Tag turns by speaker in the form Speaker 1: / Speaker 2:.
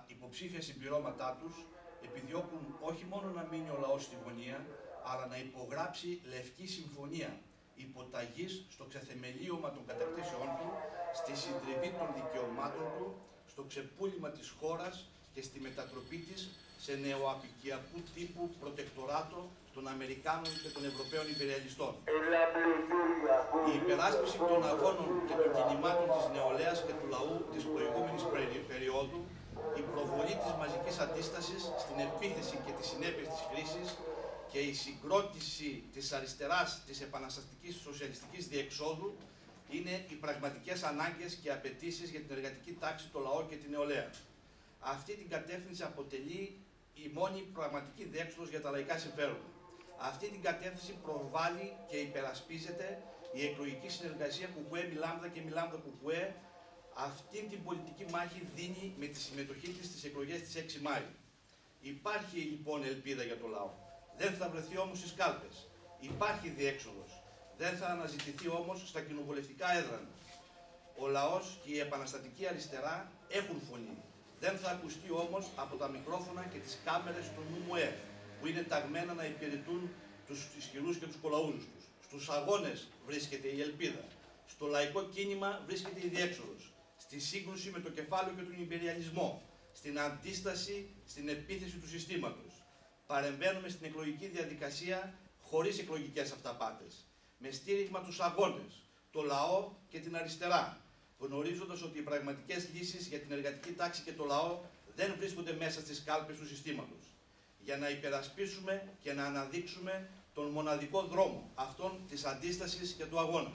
Speaker 1: τα υποψήφια συμπληρώματά τους επιδιώκουν όχι μόνο να μείνει ο λαός στη γωνία, αλλά να υπογράψει λευκή συμφωνία υποταγής στο ξεθεμελίωμα των κατακτήσεών του, στη συντριβή των δικαιωμάτων του, στο ξεπούλημα της χώρας και στη μετατροπή της σε νεοαπικιακού τύπου προτεκτοράτο των Αμερικάνων και των Ευρωπαίων υπεριαλιστών. Η υπεράσπιση των αγώνων και των κινημάτων της νεολαίας και του λαού της προηγούμενης περίοδου, η προβολή της μαζικής αντίστασης στην επίθεση και τις συνέπειες της κρίσης και η συγκρότηση της αριστεράς της επαναστατικής σοσιαλιστικής διεξόδου είναι οι πραγματικές ανάγκες και απαιτήσεις για την εργατική τάξη, το λαό και την νεολαία. Αυτή την κατεύθυνση αποτελεί η μόνη πραγματική διέξοδος για τα λαϊκά συμφέροντα. Αυτή την κατεύθυνση προβάλλει και υπερασπίζεται η εκλογική συνεργασία Κουκουέ Μιλάμδα και Μιλάμδα Κουκουέ. Αυτή την πολιτική μάχη δίνει με τη συμμετοχή της στις εκλογές της 6 Μάη. Υπάρχει λοιπόν ελπίδα για το λαό. Δεν θα βρεθεί όμως στις κάλπες. Υπάρχει διέξοδος. Δεν θα αναζητηθεί όμως στα κοινοβουλευτικά έδρανα. Ο λαός και η επαναστατική αριστερά έχουν φωνή. Δεν θα ακουστεί όμως από τα μικρόφωνα και τις κάμερες του ΝΟΜΟΕ, που είναι ταγμένα να υπηρετούν τους ισχυρούς και τους κολαούζους τους. Στους αγώνες βρίσκεται η ελπίδα. Στο λαϊκό κίνημα βρίσκεται η διέξοδος. Στη σύγκρουση με το κεφάλαιο και τον υπεριαλισμό. Στην αντίσταση, στην επίθεση του συστήματος. Παρεμβαίνουμε στην εκλογική διαδικασία χωρίς εκλογικές αυταπάτες. Με στήριγμα τους αγώνες, το λαό και την αριστερά. Γνωρίζοντας ότι οι πραγματικές λύσεις για την εργατική τάξη και το λαό δεν βρίσκονται μέσα στις κάλπες του συστήματος. Για να υπερασπίσουμε και να αναδείξουμε τον μοναδικό δρόμο, αυτόν της αντίστασης και του αγώνα.